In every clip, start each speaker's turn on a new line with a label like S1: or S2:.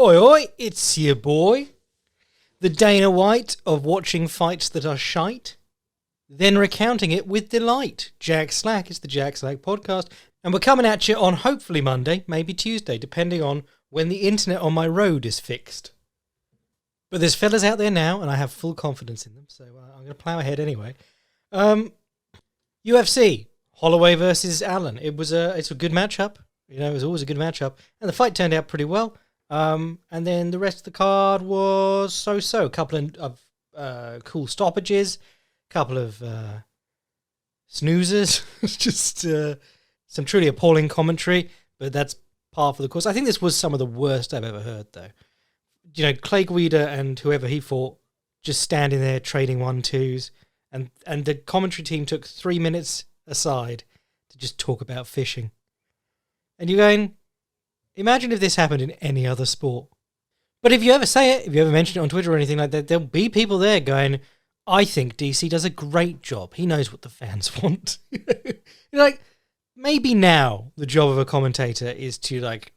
S1: Oi, oi, it's your boy, the Dana White of watching fights that are shite, then recounting it with delight. Jack Slack is the Jack Slack podcast, and we're coming at you on hopefully Monday, maybe Tuesday, depending on when the internet on my road is fixed. But there's fellas out there now, and I have full confidence in them, so I'm going to plough ahead anyway. UFC, Holloway versus Allen. It's a good matchup. You know, it was always a good matchup, and the fight turned out pretty well. And then the rest of the card was so-so. A couple of cool stoppages, couple of snoozers, just some truly appalling commentary, but that's par for the course. I think this was some of the worst I've ever heard, though. You know, Guida and whoever he fought just standing there trading 1-2s, and the commentary team took 3 minutes aside to just talk about fishing. And you're going, imagine if this happened in any other sport. But if you ever say it, if you ever mention it on Twitter or anything like that, there'll be people there going, I think DC does a great job. He knows what the fans want. You're like, maybe now the job of a commentator is to like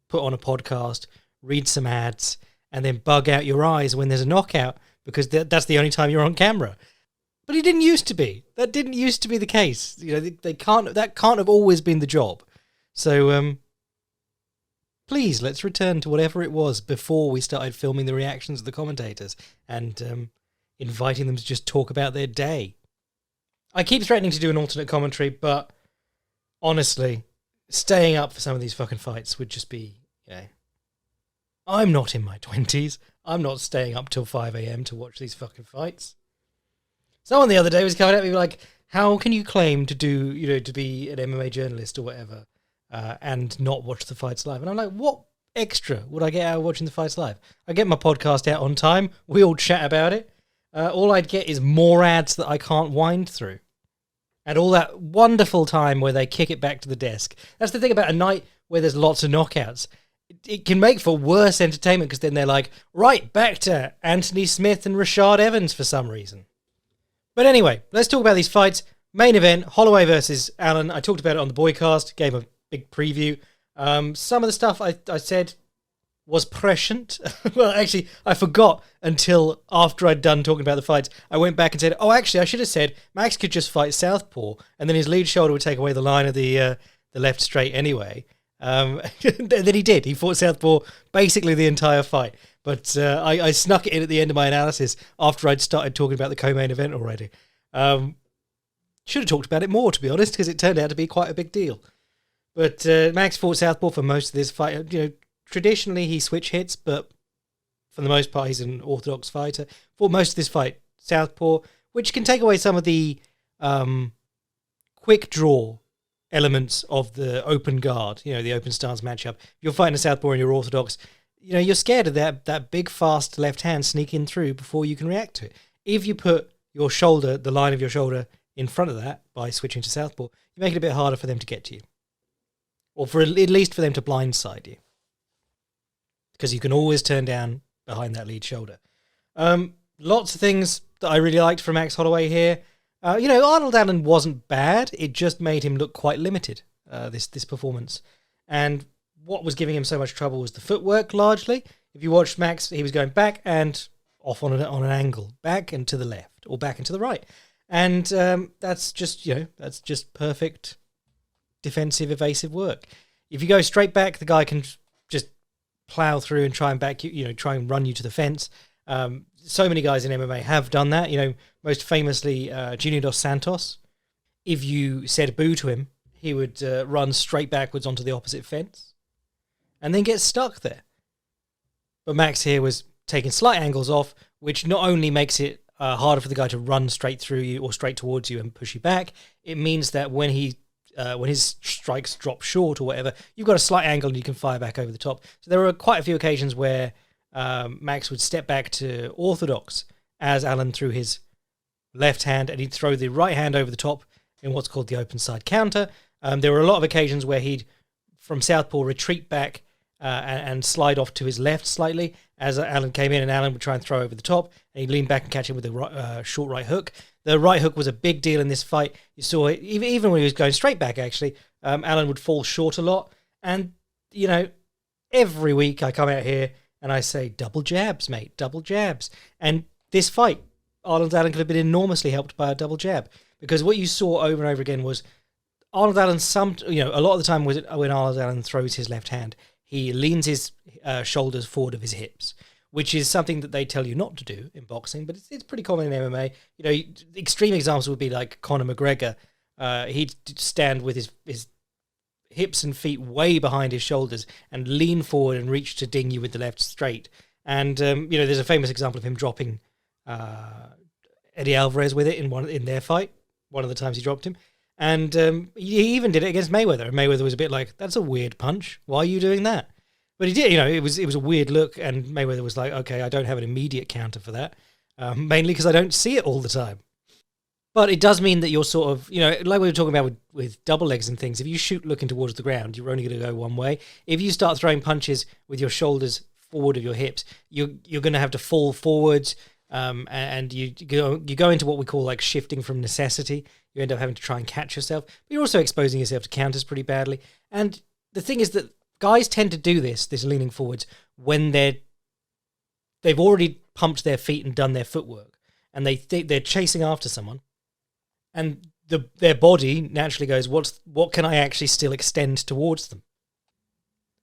S1: put on a podcast, read some ads, and then bug out your eyes when there's a knockout, because that's the only time you're on camera. But it didn't used to be. That didn't used to be the case. You know, that can't have always been the job. So, please, let's return to whatever it was before we started filming the reactions of the commentators and inviting them to just talk about their day. I keep threatening to do an alternate commentary, but honestly, staying up for some of these fucking fights would just be, you know, I'm not in my 20s. I'm not staying up till 5 a.m. to watch these fucking fights. Someone the other day was coming at me like, how can you claim to do, you know, to be an MMA journalist or whatever, and not watch the fights live? And I'm like, what extra would I get out of watching the fights live? I get my podcast out on time. We all chat about it. All I'd get is more ads that I can't wind through. And all that wonderful time where they kick it back to the desk. That's the thing about a night where there's lots of knockouts. It can make for worse entertainment, because then they're like, right, back to Anthony Smith and Rashad Evans for some reason. But anyway, let's talk about these fights. Main event, Holloway versus Allen. I talked about it on the Boycast, gave a big preview. Some of the stuff I said was prescient. Well, actually, I forgot until after I'd done talking about the fights. I went back and said, oh, actually, I should have said Max could just fight southpaw, and then his lead shoulder would take away the line of the left straight anyway. And then he did. He fought southpaw basically the entire fight. But I snuck it in at the end of my analysis after I'd started talking about the co-main event already. Should have talked about it more, to be honest, because it turned out to be quite a big deal. But Max fought southpaw for most of this fight. You know, traditionally he switch hits, but for the most part he's an orthodox fighter. Fought most of this fight southpaw, which can take away some of the quick draw elements of the open guard, you know, the open stance matchup. If you're fighting a southpaw and you're orthodox, you know, you're scared of that big, fast left hand sneaking through before you can react to it. If you put your shoulder, the line of your shoulder, in front of that by switching to southpaw, you make it a bit harder for them to get to you. Or for at least for them to blindside you. Because you can always turn down behind that lead shoulder. Lots of things that I really liked from Max Holloway here. You know, Arnold Allen wasn't bad. It just made him look quite limited, this performance. And what was giving him so much trouble was the footwork, largely. If you watched Max, he was going back and off on an angle, back and to the left, or back and to the right. And that's just, you know, that's just perfect defensive, evasive work. If you go straight back, the guy can just plow through and try and back you, you know, try and run you to the fence. So many guys in MMA have done that. You know, most famously, Junior Dos Santos. If you said boo to him, he would run straight backwards onto the opposite fence and then get stuck there. But Max here was taking slight angles off, which not only makes it harder for the guy to run straight through you or straight towards you and push you back, it means that when his strikes drop short or whatever, you've got a slight angle and you can fire back over the top. So there were quite a few occasions where Max would step back to orthodox as Allen threw his left hand, and he'd throw the right hand over the top in what's called the open side counter. There were a lot of occasions where he'd, from southpaw, retreat back and slide off to his left slightly as Allen came in, and Allen would try and throw over the top, and he'd lean back and catch him with a short right hook. The right hook was a big deal in this fight. You saw it, even when he was going straight back, actually, Allen would fall short a lot. And, you know, every week I come out here And I say, double jabs, mate, double jabs. And this fight, Arnold Allen could have been enormously helped by a double jab, because what you saw over and over again was Arnold Allen, a lot of the time when Arnold Allen throws his left hand, he leans his shoulders forward of his hips, which is something that they tell you not to do in boxing, but it's pretty common in MMA. Extreme examples would be like Conor McGregor. He'd stand with his hips and feet way behind his shoulders and lean forward and reach to ding you with the left straight. And there's a famous example of him dropping Eddie Alvarez with it in their fight. One of the times he dropped him. And he even did it against Mayweather. And Mayweather was a bit like, that's a weird punch. Why are you doing that? But he did, it was a weird look. And Mayweather was like, okay, I don't have an immediate counter for that. Mainly because I don't see it all the time. But it does mean that you're sort of, like we were talking about with double legs and things, if you shoot looking towards the ground, you're only going to go one way. If you start throwing punches with your shoulders forward of your hips, you're going to have to fall forwards. And you go into what we call like shifting from necessity. You end up having to try and catch yourself, but you're also exposing yourself to counters pretty badly. And the thing is that guys tend to do this leaning forwards when they've already pumped their feet and done their footwork, and they think they're chasing after someone, and their body naturally goes, what can I actually still extend towards them?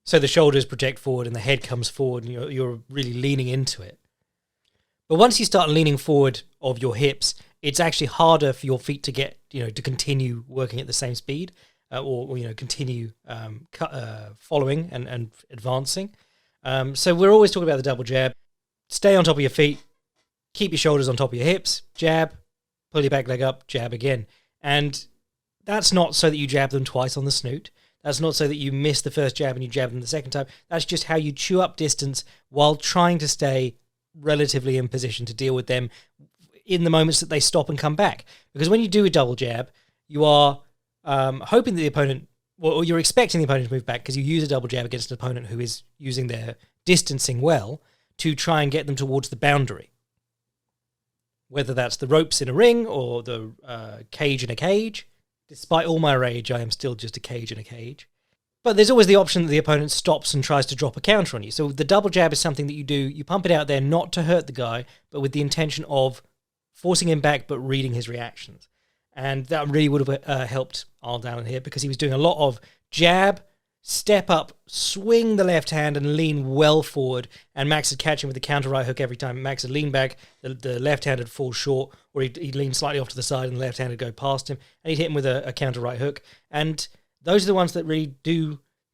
S1: So the shoulders project forward and the head comes forward, and you're really leaning into it. But once you start leaning forward of your hips, it's actually harder for your feet to get, to continue working at the same speed, or continue following and advancing. So we're always talking about the double jab. Stay on top of your feet, keep your shoulders on top of your hips, jab, pull your back leg up, jab again. And that's not so that you jab them twice on the snoot. That's not so that you miss the first jab and you jab them the second time. That's just how you chew up distance while trying to stay relatively in position to deal with them in the moments that they stop and come back. Because when you do a double jab, you are hoping that the opponent, or you're expecting the opponent to move back, because you use a double jab against an opponent who is using their distancing well to try and get them towards the boundary. Whether that's the ropes in a ring or the cage in a cage. Despite all my rage, I am still just a cage in a cage. But there's always the option that the opponent stops and tries to drop a counter on you. So the double jab is something that you do. You pump it out there not to hurt the guy, but with the intention of forcing him back but reading his reactions. And that really would have helped Arnold Allen here, because he was doing a lot of jab, step up, swing the left hand and lean well forward. And Max would catch him with the counter right hook every time. Max would lean back, the left hand would fall short, or he'd lean slightly off to the side and the left hand would go past him. And he'd hit him with a counter right hook. And those are the ones that really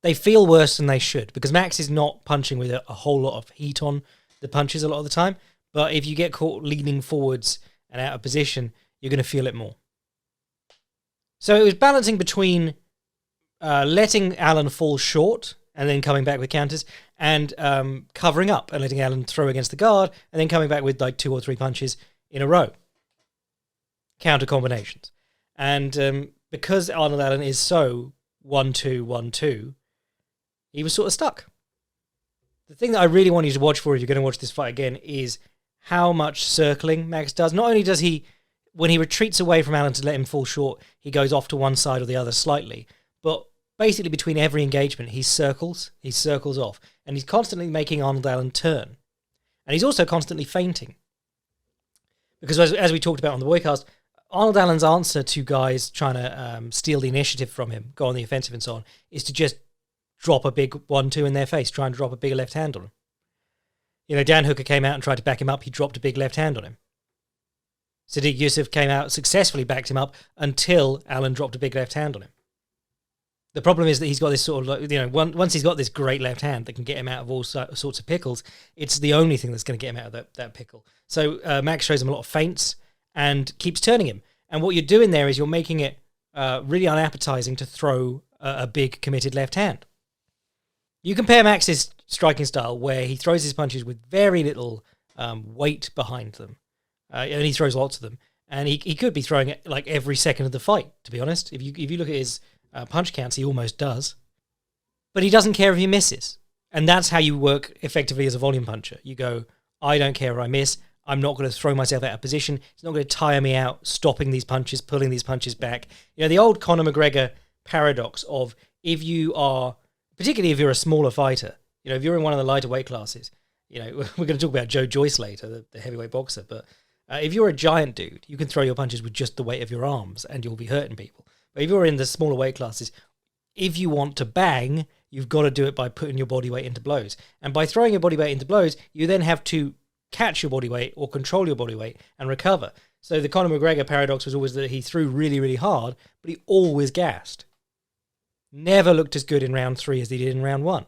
S1: they feel worse than they should, because Max is not punching with a whole lot of heat on the punches a lot of the time. But if you get caught leaning forwards and out of position, you're going to feel it more. So it was balancing between letting Allen fall short and then coming back with counters, and covering up and letting Allen throw against the guard and then coming back with like 2 or 3 punches in a row. Counter combinations. And because Arnold Allen is so 1-2, 1-2, he was sort of stuck. The thing that I really want you to watch for, if you're going to watch this fight again, is how much circling Max does. Not only does he, when he retreats away from Allen to let him fall short, he goes off to one side or the other slightly, but basically between every engagement, he circles off, and he's constantly making Arnold Allen turn. And he's also constantly feinting. Because as we talked about on the Boycast, Arnold Allen's answer to guys trying to steal the initiative from him, go on the offensive and so on, is to just drop a big 1-2 in their face, try and drop a big left hand on him. Dan Hooker came out and tried to back him up, he dropped a big left hand on him. Sadiq Yusuf came out, successfully backed him up until Allen dropped a big left hand on him. The problem is that he's got this sort of, once he's got this great left hand that can get him out of all sorts of pickles, it's the only thing that's going to get him out of that pickle. So Max shows him a lot of feints and keeps turning him. And what you're doing there is you're making it really unappetizing to throw a big committed left hand. You compare Max's striking style, where he throws his punches with very little weight behind them, and he throws lots of them. And he could be throwing it like every second of the fight, to be honest. If you look at his punch counts, he almost does. But he doesn't care if he misses. And that's how you work effectively as a volume puncher. You go, I don't care if I miss. I'm not going to throw myself out of position. It's not going to tire me out, stopping these punches, pulling these punches back. The old Conor McGregor paradox of, if you are, particularly if you're a smaller fighter, if you're in one of the lighter weight classes, we're going to talk about Joyce later, the heavyweight boxer, but if you're a giant dude, you can throw your punches with just the weight of your arms and you'll be hurting people. But if you're in the smaller weight classes, if you want to bang, you've got to do it by putting your body weight into blows. And by throwing your body weight into blows, you then have to catch your body weight or control your body weight and recover. So the Conor McGregor paradox was always that he threw really, really hard, but he always gassed. Never looked as good in round 3 as he did in round 1.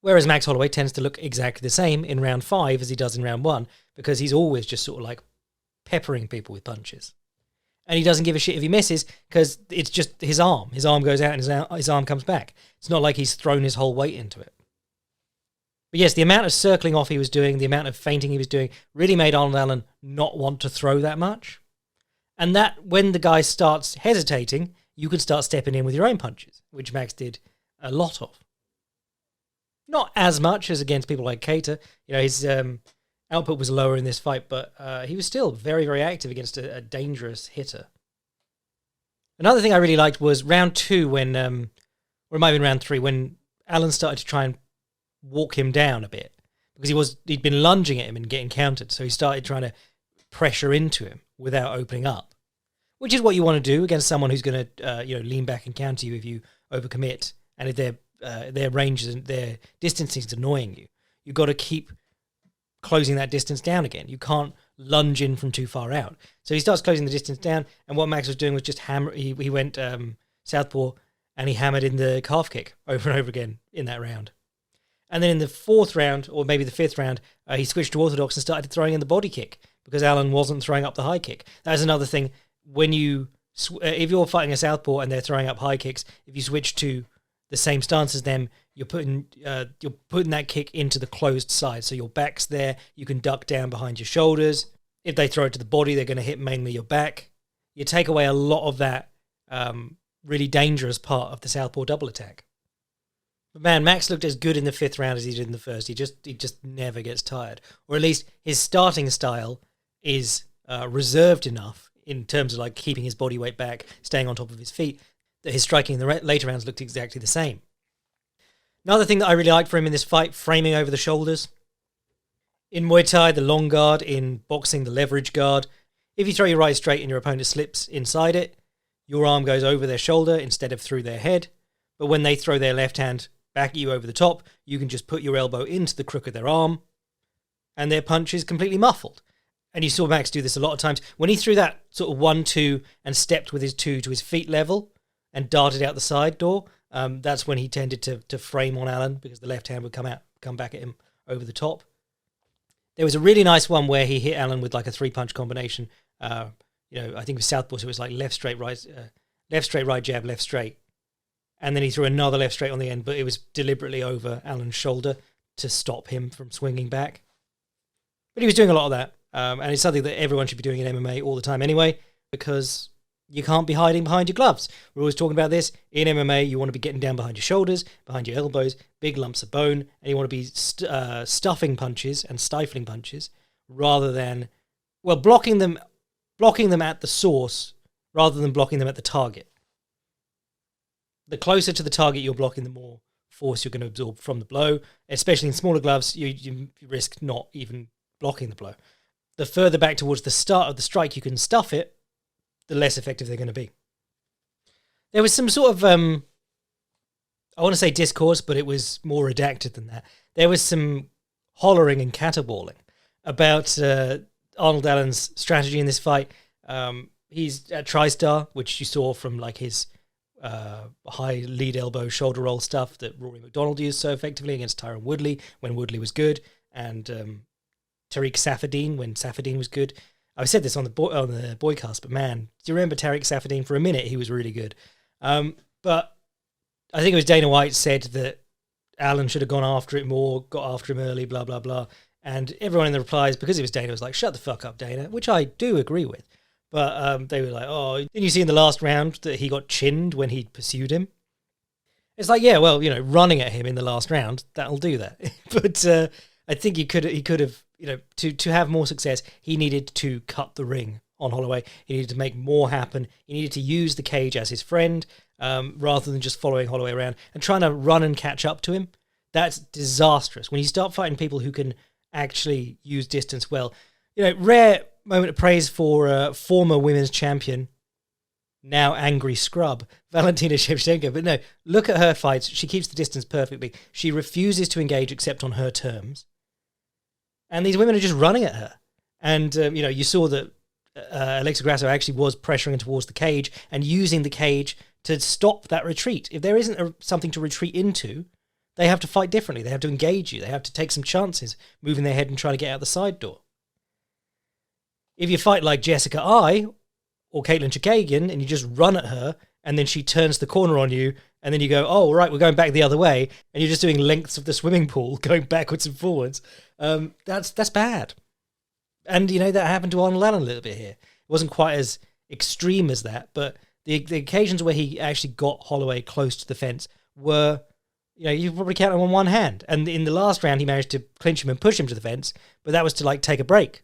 S1: Whereas Max Holloway tends to look exactly the same in round 5 as he does in round 1, because he's always just sort of like peppering people with punches. And he doesn't give a shit if he misses, because it's just his arm. His arm goes out and his arm comes back. It's not like he's thrown his whole weight into it. But yes, the amount of circling off he was doing, the amount of feinting he was doing, really made Arnold Allen not want to throw that much. And that, when the guy starts hesitating, you can start stepping in with your own punches, which Max did a lot of. Not as much as against people like Cater. His output was lower in this fight, but he was still very, very active against a dangerous hitter. Another thing I really liked was round 2 when, or it might have been round 3, when Allen started to try and walk him down a bit, because he'd been lunging at him and getting countered, so he started trying to pressure into him without opening up, which is what you want to do against someone who's going to lean back and counter you if you overcommit, and if their range and their distance is annoying you. You've got to keep closing that distance down again. You can't lunge in from too far out. So he starts closing the distance down, and what Max was doing was just hammer. He went southpaw, and he hammered in the calf kick over and over again in that round. And then in the 4th round, or maybe the 5th round, he switched to orthodox and started throwing in the body kick, because Allen wasn't throwing up the high kick. That's another thing. When if you're fighting a southpaw and they're throwing up high kicks, if you switch to the same stance as them, you're putting that kick into the closed side. So your back's there, you can duck down behind your shoulders. If they throw it to the body, they're going to hit mainly your back. You take away a lot of that really dangerous part of the southpaw double attack. But man, Max looked as good in the 5th round as he did in the 1st. He just never gets tired. Or at least his starting style is reserved enough in terms of like keeping his body weight back, staying on top of his feet, that his striking in the later rounds looked exactly the same. Another thing that I really liked for him in this fight, framing over the shoulders. In Muay Thai, the long guard. In boxing, the leverage guard. If you throw your right straight and your opponent slips inside it, your arm goes over their shoulder instead of through their head. But when they throw their left hand back at you over the top, you can just put your elbow into the crook of their arm, and their punch is completely muffled. And you saw Max do this a lot of times. When he threw that sort of 1-2 and stepped with his 2 to his feet level and darted out the side door, that's when he tended to frame on Allen, because the left hand would come back at him over the top. There was a really nice one where he hit Allen with like a 3-punch combination. I think it was southpaw, so it was like left straight, right jab, left straight. And then he threw another left straight on the end, but it was deliberately over Allen's shoulder to stop him from swinging back. But he was doing a lot of that. And it's something that everyone should be doing in MMA all the time anyway, because you can't be hiding behind your gloves. We're always talking about this. In MMA, you want to be getting down behind your shoulders, behind your elbows, big lumps of bone, and you want to be stuffing punches and stifling punches rather than, blocking them at the source rather than blocking them at the target. The closer to the target you're blocking, the more force you're going to absorb from the blow. Especially in smaller gloves, you risk not even blocking the blow. The further back towards the start of the strike you can stuff it, the less effective they're going to be. There was some sort of, I want to say discourse, but it was more redacted than that. There was some hollering and caterwauling about Arnold Allen's strategy in this fight. He's at TriStar, which you saw from like his high lead elbow shoulder roll stuff that Rory McDonald used so effectively against Tyron Woodley when Woodley was good, and Tariq Safadine when Safadine was good. I said this on the Boycast, but man, do you remember Tariq Safadine? For a minute, he was really good. But I think it was Dana White said that Allen should have gone after it more, got after him early, blah, blah, blah. And everyone in the replies, because it was Dana, was like, shut the fuck up, Dana, which I do agree with. But they were like, oh, didn't you see in the last round that he got chinned when he pursued him? It's like, yeah, well, running at him in the last round, that'll do that. But I think he could have, to have more success, he needed to cut the ring on Holloway. He needed to make more happen. He needed to use the cage as his friend rather than just following Holloway around and trying to run and catch up to him. That's disastrous. When you start fighting people who can actually use distance well. Rare moment of praise for former women's champion, now angry scrub, Valentina Shevchenko. But no, look at her fights. She keeps the distance perfectly. She refuses to engage except on her terms. And these women are just running at her. And, you saw that Alexa Grasso actually was pressuring towards the cage and using the cage to stop that retreat. If there isn't something to retreat into, they have to fight differently. They have to engage you. They have to take some chances, moving their head and trying to get out the side door. If you fight like Jessica I or Caitlin Chikagian and you just run at her and then she turns the corner on you and then you go, oh, right, we're going back the other way, and you're just doing lengths of the swimming pool, going backwards and forwards, that's bad. And, that happened to Arnold Allen a little bit here. It wasn't quite as extreme as that, but the occasions where he actually got Holloway close to the fence were, you probably count them on one hand. And in the last round, he managed to clinch him and push him to the fence, but that was to, take a break.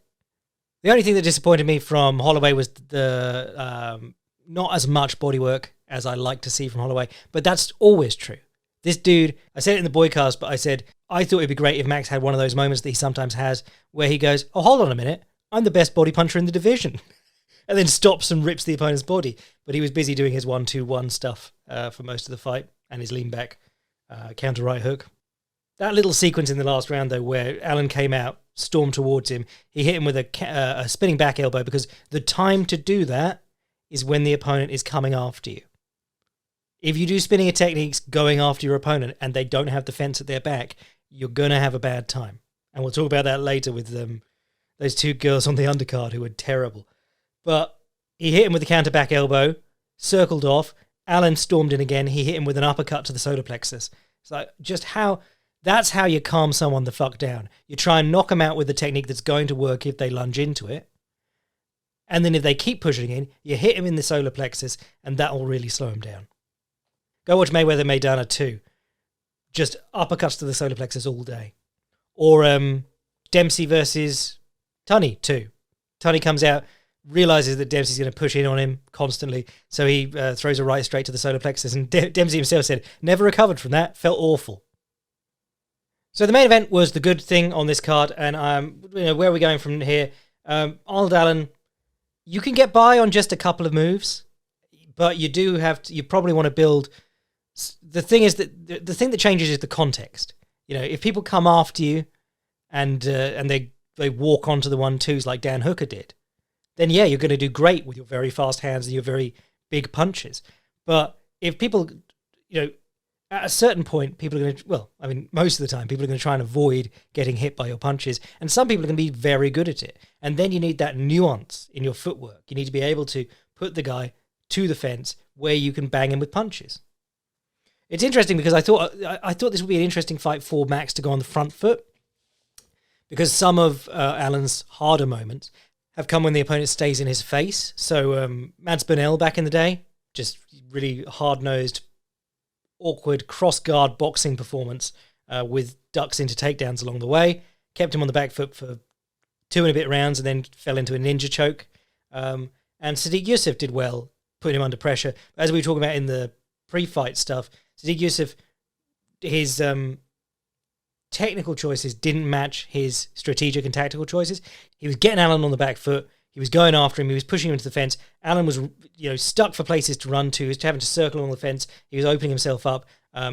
S1: The only thing that disappointed me from Holloway was the not as much bodywork as I like to see from Holloway, but that's always true. This dude, I said it in the boycast, but I said, I thought it'd be great if Max had one of those moments that he sometimes has where he goes, oh, hold on a minute, I'm the best body puncher in the division. And then stops and rips the opponent's body. But he was busy doing his 1-2-1 stuff for most of the fight and his lean back counter right hook. That little sequence in the last round, though, where Allen came out, stormed towards him, he hit him with a spinning back elbow because the time to do that is when the opponent is coming after you. If you do spinning techniques going after your opponent and they don't have the fence at their back, you're going to have a bad time. And we'll talk about that later with those two girls on the undercard who were terrible. But he hit him with the counter back elbow, circled off. Allen stormed in again. He hit him with an uppercut to the solar plexus. It's like, that's how you calm someone the fuck down. You try and knock them out with the technique that's going to work if they lunge into it. And then if they keep pushing in, you hit him in the solar plexus and that will really slow him down. Go watch Mayweather Maidana 2. Just uppercuts to the solar plexus all day. Or Dempsey versus Tunney 2. Tunney comes out, realizes that Dempsey's going to push in on him constantly, so he throws a right straight to the solar plexus, and Dempsey himself said, never recovered from that, felt awful. So the main event was the good thing on this card, and where are we going from here? Arnold Allen, you can get by on just a couple of moves, but you probably want to build. The thing is that the thing that changes is the context. If people come after you and they walk onto the 1-2s like Dan Hooker did, then yeah, you're going to do great with your very fast hands and your very big punches. But if people, at a certain point, people are going to, most of the time, people are going to try and avoid getting hit by your punches. And some people are going to be very good at it. And then you need that nuance in your footwork. You need to be able to put the guy to the fence where you can bang him with punches. It's interesting because I thought this would be an interesting fight for Max to go on the front foot, because some of Allen's harder moments have come when the opponent stays in his face. So Mads Burnell back in the day, just really hard-nosed, awkward cross-guard boxing performance with ducks into takedowns along the way, kept him on the back foot for 2 and a bit rounds and then fell into a ninja choke. And Sadiq Yusuff did well, putting him under pressure. As we were talking about in the pre-fight stuff, Sadiq Yusuff, his technical choices didn't match his strategic and tactical choices. He was getting Allen on the back foot. He was going after him. He was pushing him into the fence. Allen was, stuck for places to run to. He was having to circle on the fence. He was opening himself up.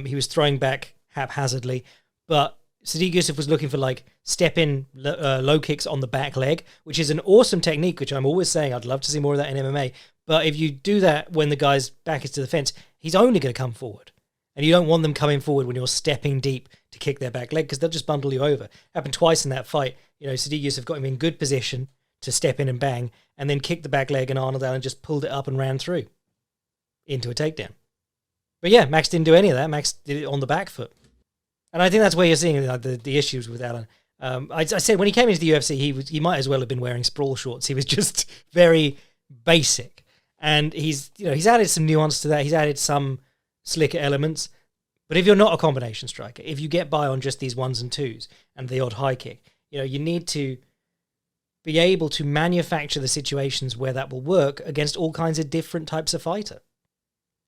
S1: He was throwing back haphazardly. But Sadiq Yusuff was looking for step-in low kicks on the back leg, which is an awesome technique, which I'm always saying I'd love to see more of that in MMA. But if you do that when the guy's back is to the fence, he's only going to come forward. And you don't want them coming forward when you're stepping deep to kick their back leg, because they'll just bundle you over. Happened twice in that fight. Sadiq Yusuff got him in good position to step in and bang, and then kicked the back leg, and Arnold Allen just pulled it up and ran through into a takedown. But yeah, Max didn't do any of that. Max did it on the back foot. And I think that's where you're seeing the issues with Allen. I said when he came into the UFC, he might as well have been wearing sprawl shorts. He was just very basic. And he's added some nuance to that. He's added some slicker elements. But if you're not a combination striker, if you get by on just these 1s and 2s and the odd high kick, you need to be able to manufacture the situations where that will work against all kinds of different types of fighter.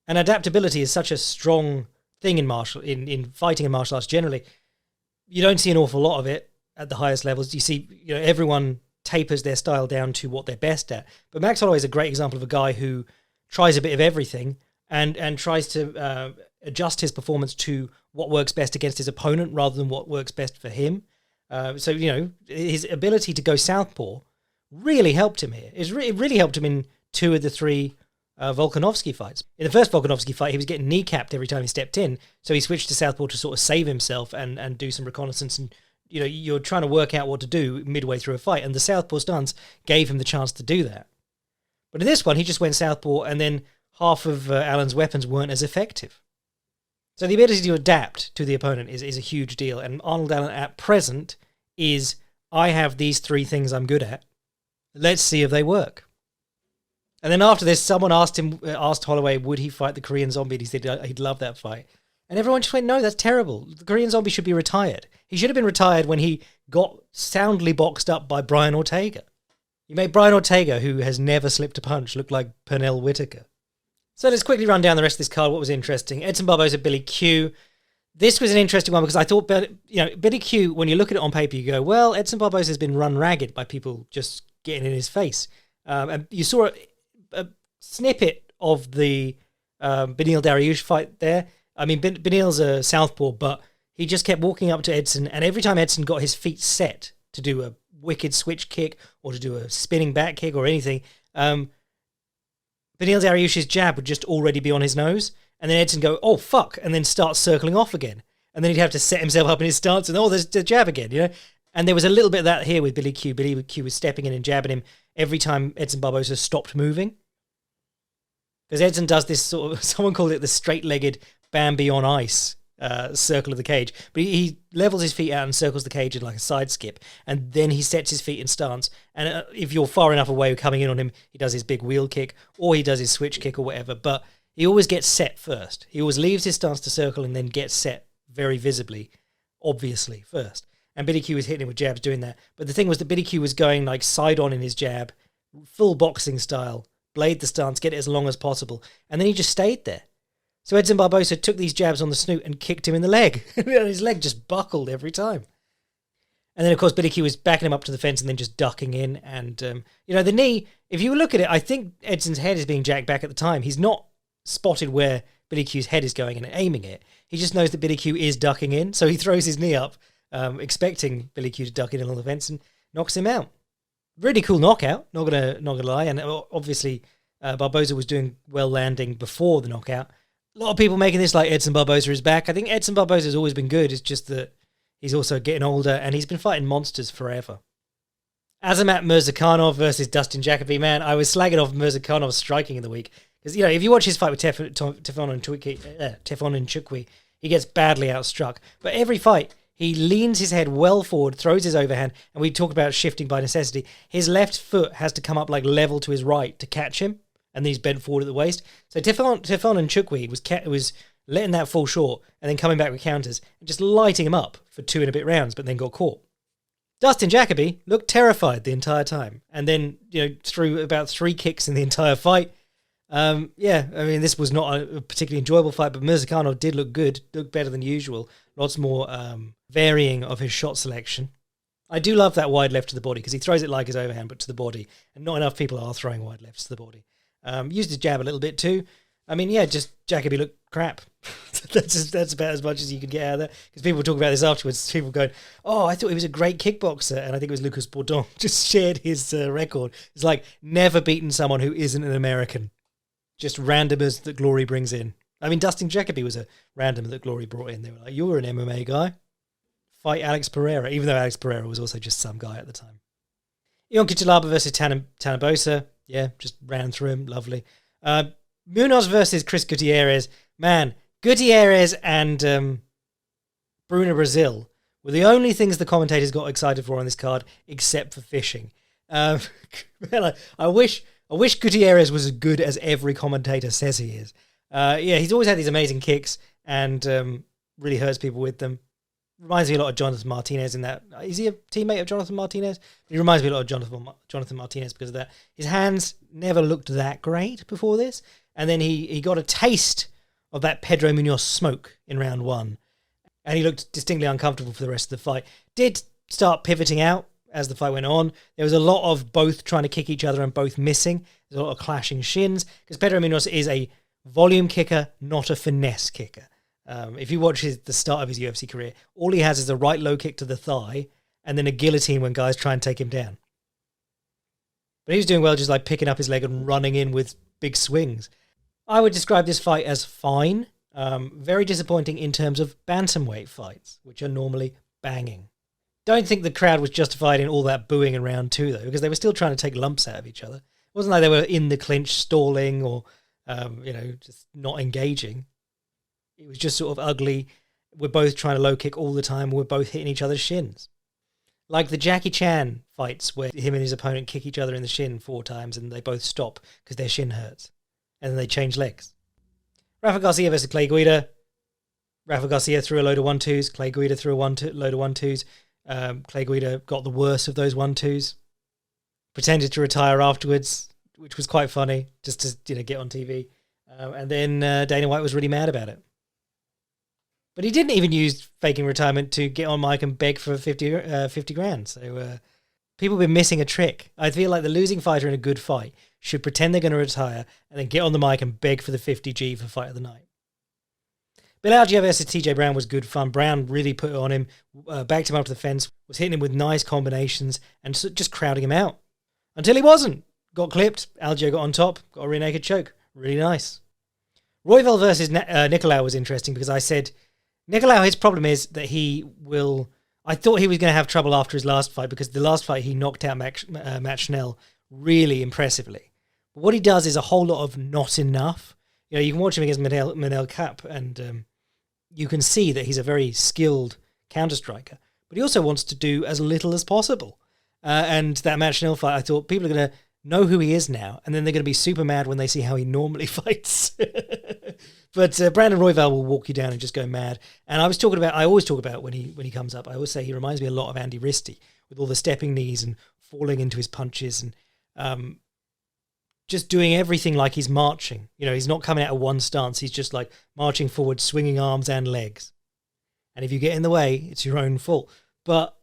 S1: And adaptability is such a strong thing in fighting and martial arts generally. You don't see an awful lot of it at the highest levels. You see, everyone tapers their style down to what they're best at. But Max Holloway is a great example of a guy who tries a bit of everything and tries to adjust his performance to what works best against his opponent rather than what works best for him. So his ability to go southpaw really helped him here. It really helped him in 2 of the 3 Volkanovski fights. In the first Volkanovski fight, he was getting kneecapped every time he stepped in, so he switched to southpaw to sort of save himself and do some reconnaissance. And you're trying to work out what to do midway through a fight, and the southpaw stance gave him the chance to do that. But in this one, he just went southpaw, and then half of Allen's weapons weren't as effective. So the ability to adapt to the opponent is a huge deal, and Arnold Allen at present is, I have these 3 things I'm good at. Let's see if they work. And then after this, someone asked Holloway, would he fight the Korean Zombie? And he said he'd love that fight. And everyone just went, no, that's terrible. The Korean Zombie should be retired. He should have been retired when he got soundly boxed up by Brian Ortega. He made Brian Ortega, who has never slipped a punch, look like Pernell Whitaker. So let's quickly run down the rest of this card. What was interesting? Edson Barboza, Billy Q. This was an interesting one because I thought, Billy Q, when you look at it on paper, you go, well, Edson Barboza has been run ragged by people just getting in his face. And you saw a snippet of the Beneil Dariush fight there. I mean, Beneil's a southpaw, but he just kept walking up to Edson, and every time Edson got his feet set to do a wicked switch kick or to do a spinning back kick or anything, Beneil Dariush's jab would just already be on his nose, and then Edson go, oh, fuck, and then start circling off again. And then he'd have to set himself up in his stance, and there's the jab again, And there was a little bit of that here with Billy Q. Billy Q was stepping in and jabbing him every time Edson Barboza stopped moving. Because Edson does this sort of, someone called it the straight-legged Bambi on ice circle of the cage. But he levels his feet out and circles the cage in like a side skip. And then he sets his feet in stance. And if you're far enough away coming in on him, he does his big wheel kick or he does his switch kick or whatever. But he always gets set first. He always leaves his stance to circle and then gets set very visibly, obviously, first. And Billy Q was hitting him with jabs doing that. But the thing was that Billy Q was going like side on in his jab, full boxing style, blade the stance, get it as long as possible. And then he just stayed there. So Edson Barboza took these jabs on the snoot and kicked him in the leg. And his leg just buckled every time. And then, of course, Billy Q was backing him up to the fence and then just ducking in. And, the knee, if you look at it, I think Edson's head is being jacked back at the time. He's not spotted where Billy Q's head is going and aiming it. He just knows that Billy Q is ducking in. So he throws his knee up, expecting Billy Q to duck in on the fence and knocks him out. Really cool knockout, not gonna lie. And obviously, Barboza was doing well landing before the knockout. A lot of people making this like Edson Barboza is back. I think Edson Barboza has always been good. It's just that he's also getting older and he's been fighting monsters forever. Azamat Mirzakhanov versus Dustin Jacoby. Man, I was slagging off Mirzakhanov's striking in the week. Because, if you watch his fight with Tefon and Chukwi, he gets badly outstruck. But every fight, he leans his head well forward, throws his overhand, and we talk about shifting by necessity. His left foot has to come up like level to his right to catch him, and then he's bent forward at the waist. So Tefon and Chukwi was letting that fall short and then coming back with counters and just lighting him up for 2 and a bit rounds, but then got caught. Dustin Jacoby looked terrified the entire time, and then threw about 3 kicks in the entire fight. This was not a particularly enjoyable fight, but Mirzakhanov did look good, looked better than usual. Lots more varying of his shot selection. I do love that wide left to the body because he throws it like his overhand, but to the body. And not enough people are throwing wide lefts to the body. Used his jab a little bit too. Just Jacoby looked crap. that's about as much as you could get out of that. Because people talk about this afterwards. People going, oh, I thought he was a great kickboxer. And I think it was Lucas Bourdon just shared his record. It's like never beaten someone who isn't an American. Just randomers that Glory brings in. I mean, Dustin Jacoby was a randomer that Glory brought in. They were like, you're an MMA guy. Fight Alex Pereira, even though Alex Pereira was also just some guy at the time. Ion Cutelaba versus Tanabosa. Yeah, just ran through him. Lovely. Munoz versus Chris Gutierrez. Man, Gutierrez and Bruno Brazil were the only things the commentators got excited for on this card, except for fishing. Man, I wish Gutierrez was as good as every commentator says he is. He's always had these amazing kicks and really hurts people with them. Reminds me a lot of Jonathan Martinez in that. Is he a teammate of Jonathan Martinez? He reminds me a lot of Jonathan Martinez because of that. His hands never looked that great before this. And then he got a taste of that Pedro Munoz smoke in round 1. And he looked distinctly uncomfortable for the rest of the fight. Did start pivoting out as the fight went on. There was a lot of both trying to kick each other and both missing. There's a lot of clashing shins, because Pedro Munoz is a volume kicker, not a finesse kicker. If you watch the start of his UFC career, all he has is a right low kick to the thigh and then a guillotine when guys try and take him down. But he was doing well, just like picking up his leg and running in with big swings. I would describe this fight as fine. Very disappointing in terms of bantamweight fights, which are normally banging. Don't think the crowd was justified in all that booing in round 2, though, because they were still trying to take lumps out of each other. It wasn't like they were in the clinch stalling or, just not engaging. It was just sort of ugly. We're both trying to low kick all the time. We're both hitting each other's shins. Like the Jackie Chan fights where him and his opponent kick each other in the shin 4 times and they both stop because their shin hurts. And then they change legs. Rafa Garcia versus Clay Guida. Rafa Garcia threw a load of 1-2s. Clay Guida threw a load of 1-2s. Clay Guida got the worst of those 1-2s. Pretended to retire afterwards, which was quite funny, just to get on TV. And then Dana White was really mad about it. But he didn't even use faking retirement to get on mic and beg for 50 grand. So people have been missing a trick. I feel like the losing fighter in a good fight should pretend they're going to retire and then get on the mic and beg for the 50G for fight of the night. Bill Algier versus TJ Brown was good fun. Brown really put it on him, backed him up to the fence, was hitting him with nice combinations and just crowding him out. Until he wasn't. Got clipped. Algier got on top, got a rear naked choke. Really nice. Royval versus Nicolau was interesting because I said, Nicolau, his problem is that I thought he was going to have trouble after his last fight because the last fight he knocked out Matt Schnell really impressively. But what he does is a whole lot of not enough. You can watch him against Manel Kape and you can see that he's a very skilled counter-striker. But he also wants to do as little as possible. And that Matt Schnell fight, I thought people are going to know who he is now, and then they're going to be super mad when they see how he normally fights. But Brandon Royval will walk you down and just go mad. And I always talk about when he comes up, I always say he reminds me a lot of Andy Risty with all the stepping knees and falling into his punches and just doing everything like he's marching. He's not coming out of one stance. He's just like marching forward, swinging arms and legs. And if you get in the way, it's your own fault. But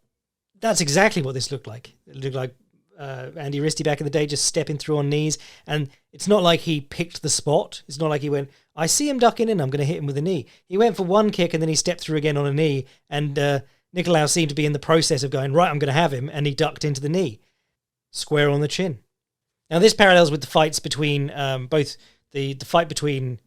S1: that's exactly what this looked like. It looked like Andy Risty back in the day just stepping through on knees. And it's not like he picked the spot. It's not like he went, I see him ducking in, I'm going to hit him with a knee. He went for one kick and then he stepped through again on a knee. And Nicolau seemed to be in the process of going, right, I'm going to have him. And he ducked into the knee. Square on the chin. Now this parallels with the fights between both the fight between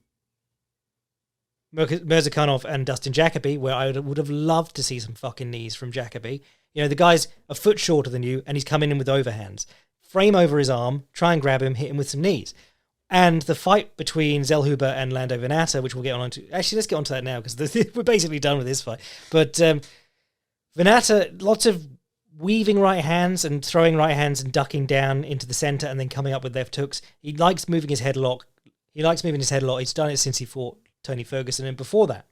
S1: Mirzakhanov and Dustin Jacoby, where I would have loved to see some fucking knees from Jacoby. The guy's a foot shorter than you, and he's coming in with overhands. Frame over his arm, try and grab him, hit him with some knees. And the fight between Zellhuber and Lando Venata, which we'll get on to... Actually, let's get on to that now, because we're basically done with this fight. But Venata, lots of weaving right hands and throwing right hands and ducking down into the centre and then coming up with left hooks. He likes moving his head a lot. He's done it since he fought Tony Ferguson, and before that.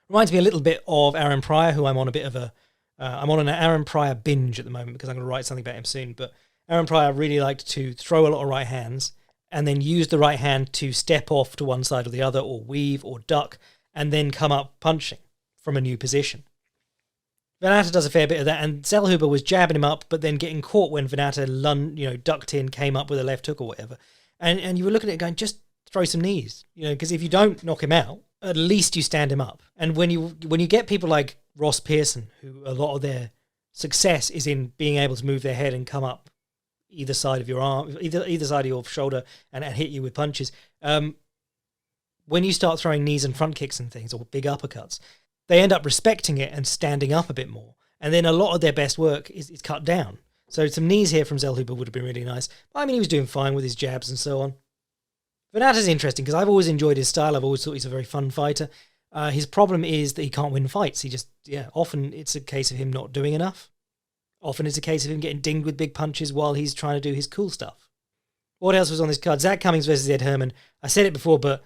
S1: Reminds me a little bit of Aaron Pryor, who I'm on a bit of a... I'm on an Aaron Pryor binge at the moment because I'm going to write something about him soon. But Aaron Pryor really liked to throw a lot of right hands and then use the right hand to step off to one side or the other or weave or duck and then come up punching from a new position. Venata does a fair bit of that, and Zellhuber was jabbing him up but then getting caught when Venata ducked in, came up with a left hook or whatever. And you were looking at it going, just throw some knees, because if you don't knock him out, at least you stand him up. And when you get people like Ross Pearson, who a lot of their success is in being able to move their head and come up either side of your arm, either side of your shoulder and hit you with punches. When you start throwing knees and front kicks and things, or big uppercuts, they end up respecting it and standing up a bit more. And then a lot of their best work is cut down. So some knees here from Zellhuber would have been really nice. I mean, he was doing fine with his jabs and so on. Venata's interesting because I've always enjoyed his style. I've always thought he's a very fun fighter. His problem is that he can't win fights. Often it's a case of him not doing enough. Often it's a case of him getting dinged with big punches while he's trying to do his cool stuff. What else was on this card? Zach Cummings versus Ed Herman. I said it before, but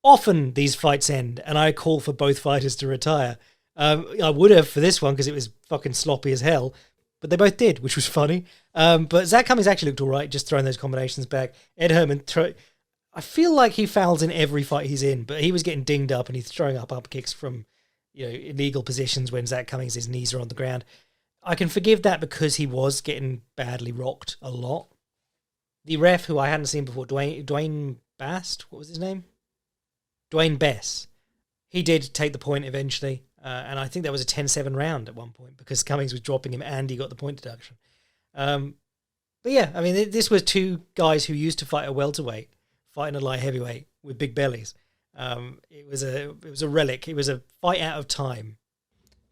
S1: often these fights end and I call for both fighters to retire. I would have for this one because it was fucking sloppy as hell, but they both did, which was funny. But Zach Cummings actually looked all right, just throwing those combinations back. Ed Herman, I feel like he fouls in every fight he's in, but he was getting dinged up and he's throwing up kicks from, illegal positions when Zach Cummings' his knees are on the ground. I can forgive that because he was getting badly rocked a lot. The ref, who I hadn't seen before, Dwayne Bast, what was his name? Dwayne Bess. He did take the point eventually, and I think that was a 10-7 round at one point because Cummings was dropping him and he got the point deduction. But yeah, I mean, this was two guys who used to fight a welterweight, fighting a light heavyweight with big bellies. It was a relic. It was a fight out of time.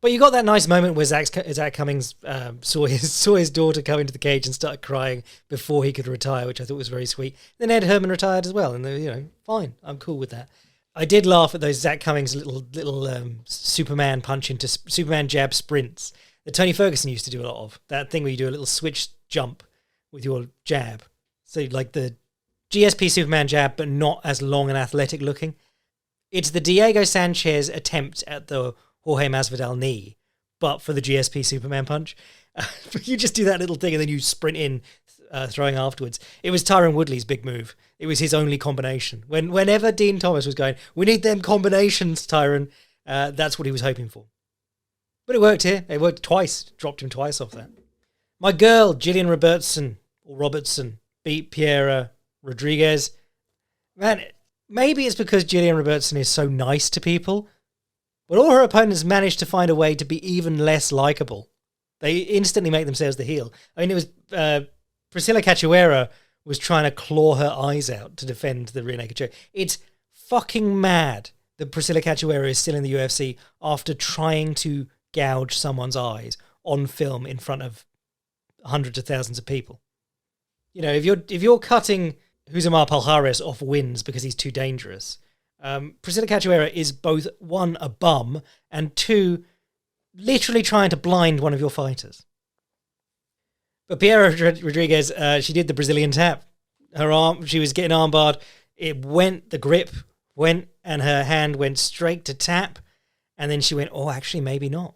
S1: But you got that nice moment where Zach Cummings saw his daughter come into the cage and started crying before he could retire, which I thought was very sweet. Then Herman retired as well, and they, fine, I'm cool with that. I did laugh at those Zach Cummings little Superman punch into Superman jab sprints that Tony Ferguson used to do a lot of. That thing where you do a little switch jump with your jab. So like the GSP Superman jab, but not as long and athletic looking. It's the Diego Sanchez attempt at the Jorge Masvidal knee, but for the GSP Superman punch. You just do that little thing and then you sprint in, throwing afterwards. It was Tyron Woodley's big move. It was his only combination. Whenever Dean Thomas was going, we need them combinations, Tyron, that's what he was hoping for. But it worked here. It worked twice. Dropped him twice off that. My girl, Gillian Robertson, beat Pierre Rodriguez. Man, maybe it's because Gillian Robertson is so nice to people, but all her opponents managed to find a way to be even less likable. They instantly make themselves the heel. I mean, it was Priscilla Cachoeira was trying to claw her eyes out to defend the rear naked choke. It's fucking mad that Priscilla Cachoeira is still in the UFC after trying to gouge someone's eyes on film in front of hundreds of thousands of people. If you're cutting Huzamar Palhares off wins because he's too dangerous, Priscilla Cachoeira is both, one, a bum, and two, literally trying to blind one of your fighters. But Pierre Rodriguez, she did the Brazilian tap. She was getting armbarred. The grip went, and her hand went straight to tap, and then she went, oh, actually, maybe not.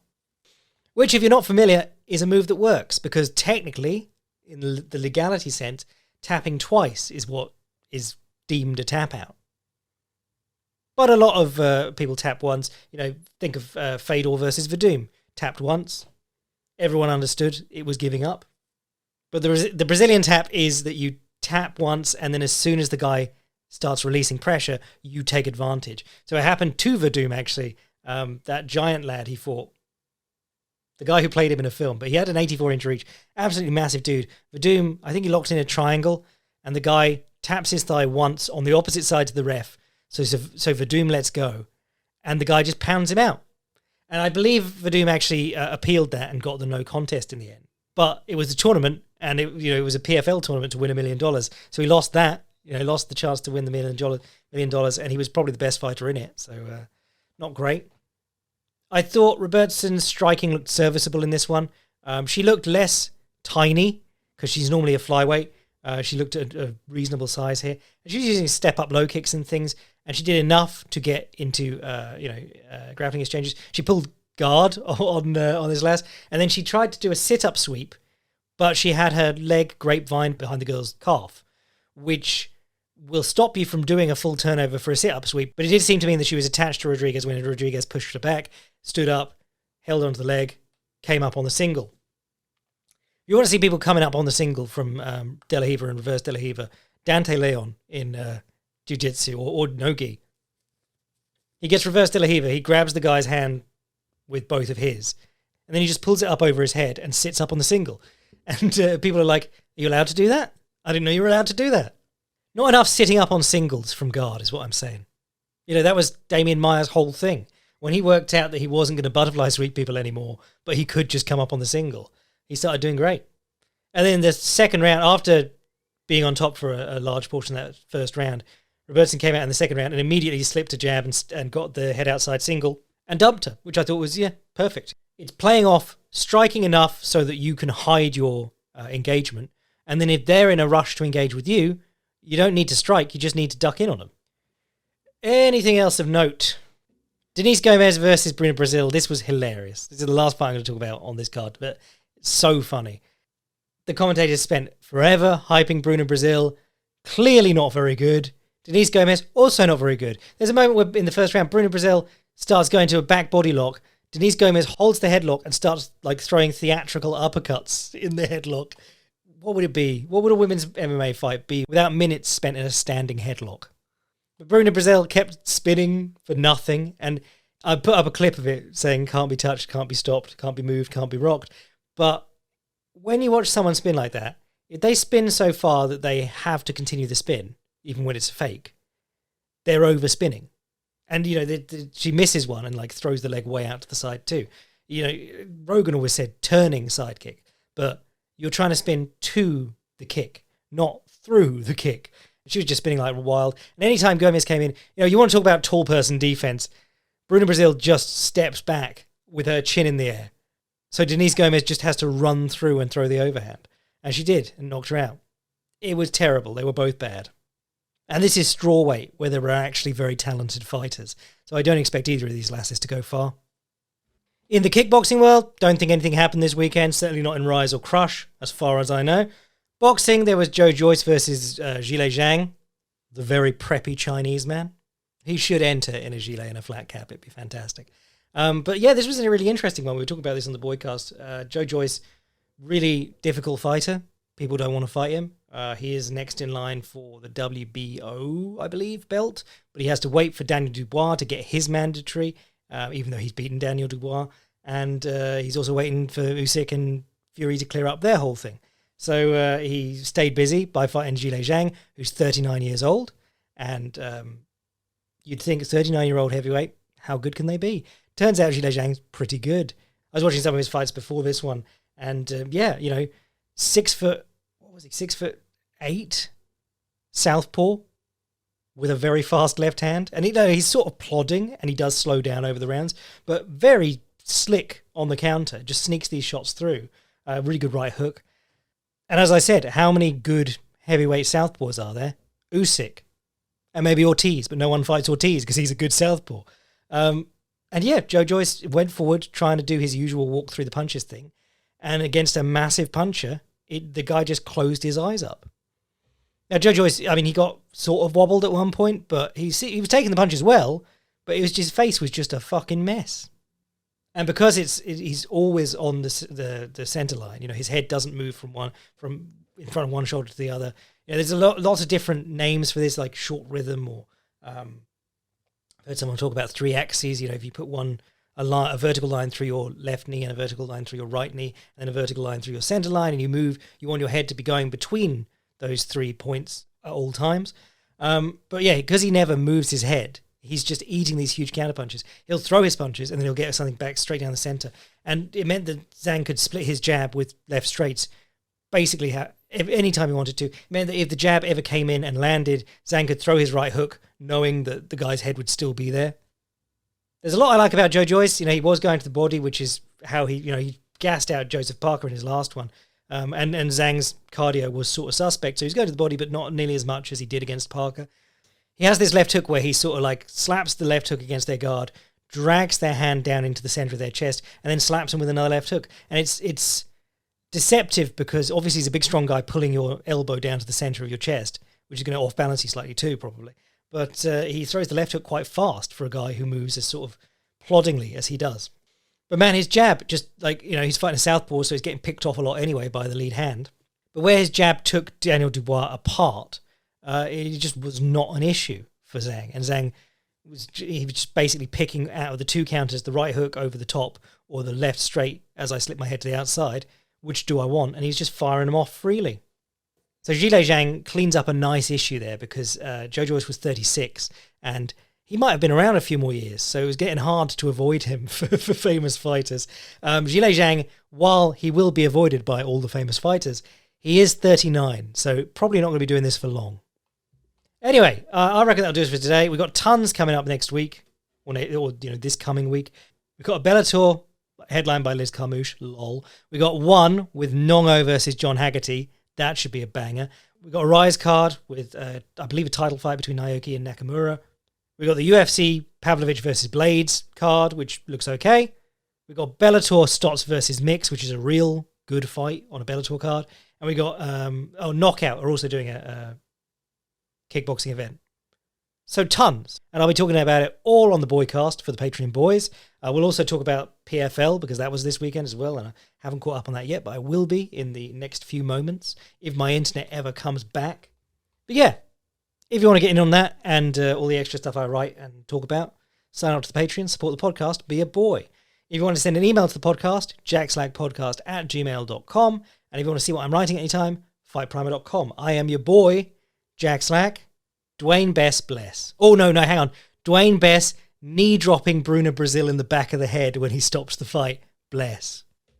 S1: Which, if you're not familiar, is a move that works, because technically, in the legality sense, tapping twice is what is deemed a tap out. But a lot of people tap once. Think of Fedor versus Verdum. Tapped once. Everyone understood it was giving up. But the Brazilian tap is that you tap once, and then as soon as the guy starts releasing pressure, you take advantage. So it happened to Verdum, actually. That giant lad he fought. The guy who played him in a film. But he had an 84-inch reach. Absolutely massive dude. Verdum, I think he locked in a triangle, and the guy taps his thigh once on the opposite side to the ref. So Verdum lets go, and the guy just pounds him out. And I believe Verdum actually appealed that and got the no contest in the end. But it was a tournament, and it was a PFL tournament to win $1 million. So he lost that, lost the chance to win the $1 million, and he was probably the best fighter in it. So not great. I thought Robertson's striking looked serviceable in this one. She looked less tiny because she's normally a flyweight. She looked at a reasonable size here. And she was using step-up low kicks and things, and she did enough to get into grappling exchanges. She pulled guard on this last, and then she tried to do a sit-up sweep, but she had her leg grapevine behind the girl's calf, which will stop you from doing a full turnover for a sit-up sweep. But it did seem to mean that she was attached to Rodriguez when Rodriguez pushed her back, stood up, held onto the leg, came up on the single. You want to see people coming up on the single from De La Riva and reverse De La Riva. Dante Leon in jiu-jitsu or no-gi. He gets reverse De La Riva. He grabs the guy's hand with both of his, and then he just pulls it up over his head and sits up on the single. And people are like, are you allowed to do that? I didn't know you were allowed to do that. Not enough sitting up on singles from guard is what I'm saying. That was Damian Maia's whole thing. When he worked out that he wasn't going to butterfly sweep people anymore, but he could just come up on the single, he started doing great. And then the second round, after being on top for a large portion of that first round, Robertson came out in the second round and immediately slipped a jab and got the head outside single and dumped her, which I thought was, perfect. It's playing off, striking enough so that you can hide your engagement. And then if they're in a rush to engage with you, you don't need to strike, you just need to duck in on them. Anything else of note? Denise Gomez versus Bruno Brazil. This was hilarious. This is the last part I'm going to talk about on this card, but it's so funny. The commentators spent forever hyping Bruno Brazil. Clearly not very good. Denise Gomez, also not very good. There's a moment where in the first round, Bruno Brazil starts going to a back body lock. Denise Gomez holds the headlock and starts like throwing theatrical uppercuts in the headlock. What would it be? What would a women's MMA fight be without minutes spent in a standing headlock? But Bruno Brazil kept spinning for nothing, and I put up a clip of it saying can't be touched, can't be stopped, can't be moved, can't be rocked. But when you watch someone spin like that, if they spin so far that they have to continue the spin, even when it's fake, they're overspinning. And, she misses one and, like, throws the leg way out to the side too. Rogan always said turning side kick, but you're trying to spin to the kick, not through the kick. She was just spinning like wild. And anytime Gomez came in, you want to talk about tall person defense, Bruno Brazil just steps back with her chin in the air. So Denise Gomez just has to run through and throw the overhand. And she did, and knocked her out. It was terrible. They were both bad. And this is strawweight, where there were actually very talented fighters. So I don't expect either of these lasses to go far. In the kickboxing world, don't think anything happened this weekend. Certainly not in Rise or Crush, as far as I know. Boxing, there was Joyce versus Zhile Zhang, the very preppy Chinese man. He should enter in a gilet and a flat cap. It'd be fantastic. But yeah, this was a really interesting one. We were talking about this on the Boycast. Joyce, really difficult fighter. People don't want to fight him. He is next in line for the WBO, I believe, belt. But he has to wait for Daniel Dubois to get his mandatory, even though he's beaten Daniel Dubois. And he's also waiting for Usyk and Fury to clear up their whole thing. So he stayed busy by fighting Zhile Zhang, who's 39 years old. And you'd think a 39-year-old heavyweight, how good can they be? Turns out Zhile Zhang's pretty good. I was watching some of his fights before this one. And 6 foot, 6'8", southpaw with a very fast left hand. And he's sort of plodding and he does slow down over the rounds, but very slick on the counter, just sneaks these shots through. Really good right hook. And as I said, how many good heavyweight southpaws are there? Usyk and maybe Ortiz, but no one fights Ortiz because he's a good southpaw. And yeah, Joyce went forward trying to do his usual walk through the punches thing. And against a massive puncher, the guy just closed his eyes up. Now, Joyce, he got sort of wobbled at one point, but he was taking the punches well, but his face was just a fucking mess. And because he's always on the center line, his head doesn't move from in front of one shoulder to the other. There's lots of different names for this, like short rhythm, or I've heard someone talk about 3 axes. If you put a vertical line through your left knee and a vertical line through your right knee and a vertical line through your center line, and you want your head to be going between those 3 points at all times. But yeah, because he never moves his head, he's just eating these huge counter punches. He'll throw his punches and then he'll get something back straight down the center. And it meant that Zhang could split his jab with left straights basically any time he wanted to. It meant that if the jab ever came in and landed, Zhang could throw his right hook knowing that the guy's head would still be there. There's a lot I like about Joyce. He was going to the body, which is how he gassed out Joseph Parker in his last one. And Zhang's cardio was sort of suspect. So he's going to the body, but not nearly as much as he did against Parker. He has this left hook where he sort of like slaps the left hook against their guard, drags their hand down into the center of their chest, and then slaps them with another left hook. And it's deceptive because obviously he's a big, strong guy pulling your elbow down to the center of your chest, which is going to off-balance you slightly too, probably. But he throws the left hook quite fast for a guy who moves as sort of ploddingly as he does. But man, his jab, just like, he's fighting a southpaw, so he's getting picked off a lot anyway by the lead hand. But where his jab took Daniel Dubois apart, it just was not an issue for Zhang. And Zhang was just basically picking out of the 2 counters, the right hook over the top or the left straight as I slip my head to the outside. Which do I want? And he's just firing them off freely. So Zhile Zhang cleans up a nice issue there because Joyce was 36 and he might have been around a few more years, so it was getting hard to avoid him for famous fighters. Zhile Zhang, while he will be avoided by all the famous fighters, he is 39, so probably not going to be doing this for long. Anyway, I reckon that'll do us for today. We've got tons coming up next week, or this coming week. We've got a Bellator headlined by Liz Carmouche, lol. We got one with Nongo versus John Haggerty. That should be a banger. We've got a Rise card with, I believe, a title fight between Naoki and Nakamura. We've got the UFC Pavlovich versus Blades card, which looks okay. We've got Bellator Stotts versus Mix, which is a real good fight on a Bellator card. And we got Knockout are also doing a kickboxing event. So tons. And I'll be talking about it all on the Boycast for the Patreon boys. We'll also talk about PFL because that was this weekend as well. And I haven't caught up on that yet, but I will be in the next few moments if my internet ever comes back. But yeah, if you want to get in on that and all the extra stuff I write and talk about, sign up to the Patreon, support the podcast, be a boy. If you want to send an email to the podcast, jackslackpodcast@gmail.com. And if you want to see what I'm writing anytime, fightprimer.com. I am your boy, Jack Slack. Dwayne Bess bless. Oh, no, hang on. Dwayne Bess knee-dropping Bruno Brazil in the back of the head when he stops the fight. Bless.